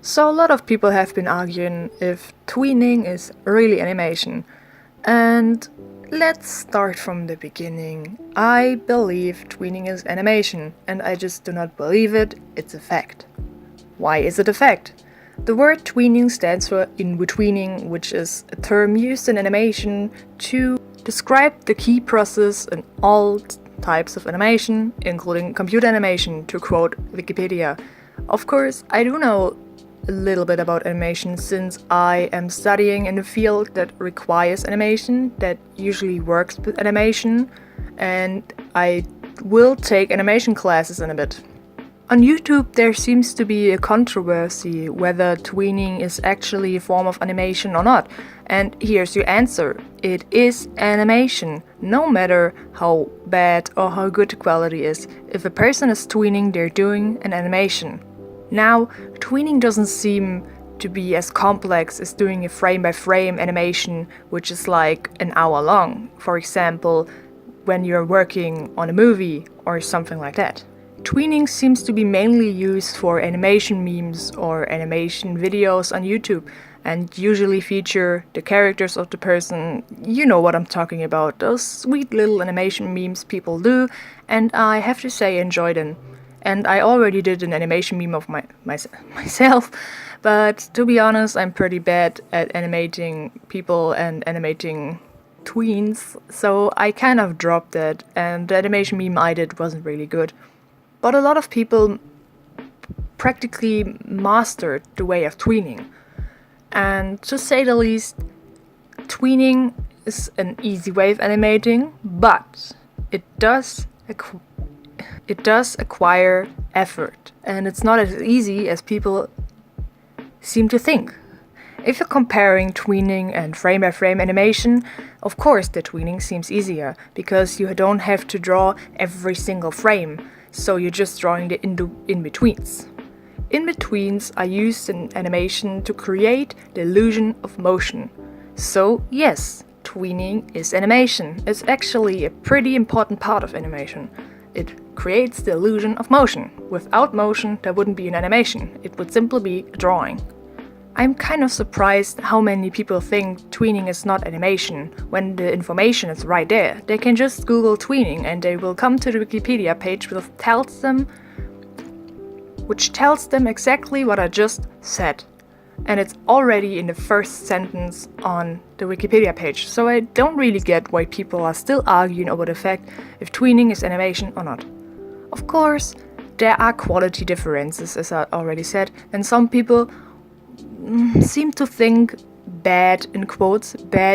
So a lot of people have been arguing if tweening is really animation. And let's start from the beginning. I believe tweening is animation, and I just do not believe it, it's a fact. Why is it a fact? The word tweening stands for in-betweening, which is a term used in animation to describe the key process in all types of animation, including computer animation, to quote Wikipedia. Of course, I do know a little bit about animation since I am studying in a field that requires animation, that usually works with animation, and I will take animation classes in a bit. On YouTube there seems to be a controversy whether tweening is actually a form of animation or not, and here's your answer. It is animation, no matter how bad or how good the quality is. If a person is tweening, they're doing an animation. Now, tweening doesn't seem to be as complex as doing a frame-by-frame animation, which is like an hour long, for example, when you're working on a movie or something like that. Tweening seems to be mainly used for animation memes or animation videos on YouTube, and usually feature the characters of the person. You know what I'm talking about, those sweet little animation memes people do, and I have to say I enjoy them. And I already did an animation meme of myself, but to be honest, I'm pretty bad at animating people and animating tweens, so I kind of dropped that, and the animation meme I did wasn't really good. But a lot of people practically mastered the way of tweening. And to say the least, tweening is an easy way of animating, but it does acquire effort, and it's not as easy as people seem to think. If you're comparing tweening and frame-by-frame animation, of course the tweening seems easier, because you don't have to draw every single frame, so you're just drawing the in-betweens. In-betweens are used in animation to create the illusion of motion. So yes, tweening is animation. It's actually a pretty important part of animation. It creates the illusion of motion. Without motion, there wouldn't be an animation. It would simply be a drawing. I'm kind of surprised how many people think tweening is not animation, when the information is right there. They can just Google tweening and they will come to the Wikipedia page which tells them exactly what I just said. And it's already in the first sentence on the Wikipedia page, so I don't really get why people are still arguing over the fact if tweening is animation or not. Of course, there are quality differences, as I already said, and some people seem to think bad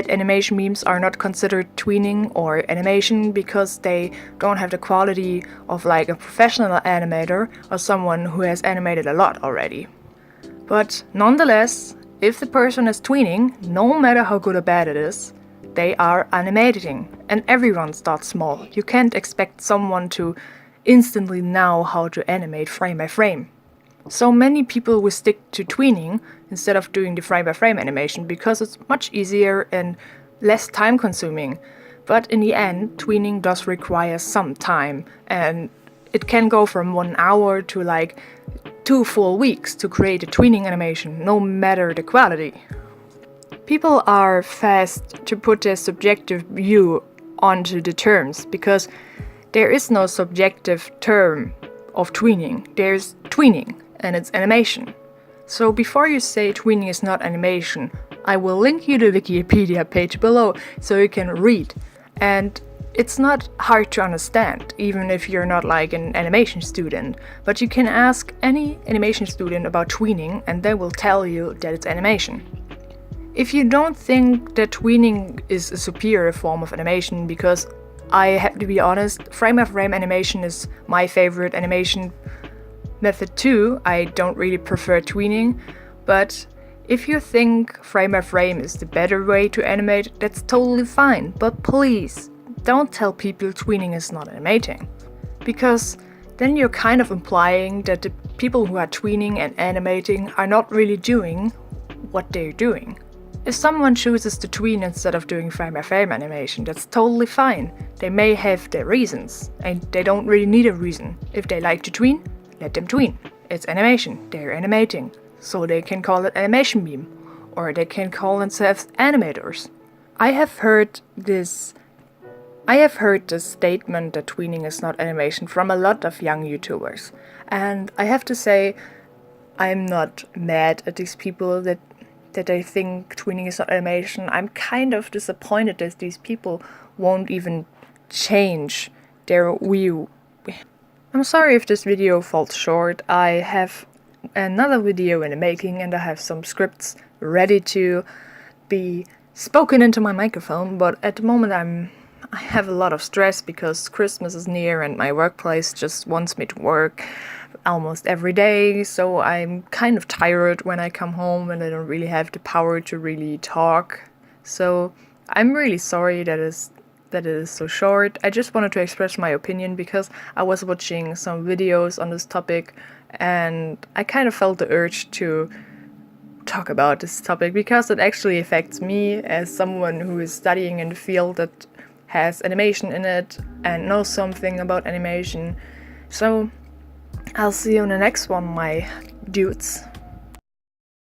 animation memes are not considered tweening or animation because they don't have the quality of like a professional animator or someone who has animated a lot already. But nonetheless, if the person is tweening, no matter how good or bad it is, they are animating, and everyone starts small. You can't expect someone to instantly know how to animate frame by frame. So many people will stick to tweening instead of doing the frame-by-frame animation because it's much easier and less time-consuming. But in the end, tweening does require some time, and it can go from 1 hour to like 2 full weeks to create a tweening animation, no matter the quality. People are fast to put their subjective view onto the terms because there is no subjective term of tweening. There's tweening, and it's animation. So before you say tweening is not animation, I will link you the Wikipedia page below so you can read. And it's not hard to understand, even if you're not like an animation student, but you can ask any animation student about tweening and they will tell you that it's animation. If you don't think that tweening is a superior form of animation, because I have to be honest, frame-by-frame animation is my favorite animation method too. I don't really prefer tweening, but if you think frame-by-frame is the better way to animate, that's totally fine, but please don't tell people tweening is not animating, because then you're kind of implying that the people who are tweening and animating are not really doing what they're doing. If someone chooses to tween instead of doing frame-by-frame animation, that's totally fine. They may have their reasons, and they don't really need a reason. If they like to tween, let them tween. It's animation, they're animating. so they can call it animation meme, or they can call themselves animators. I have heard this statement that tweening is not animation from a lot of young YouTubers, and I have to say I'm not mad at these people that they think tweening is not animation. I'm kind of disappointed that these people won't even change their view. I'm sorry if this video falls short. I have another video in the making and I have some scripts ready to be spoken into my microphone, but at the moment I have a lot of stress because Christmas is near and my workplace just wants me to work almost every day, so I'm kind of tired when I come home and I don't really have the power to really talk. So I'm really sorry that it is so short. I just wanted to express my opinion because I was watching some videos on this topic and I kind of felt the urge to talk about this topic because it actually affects me as someone who is studying in the field that has animation in it and knows something about animation. So I'll see you in the next one, my dudes.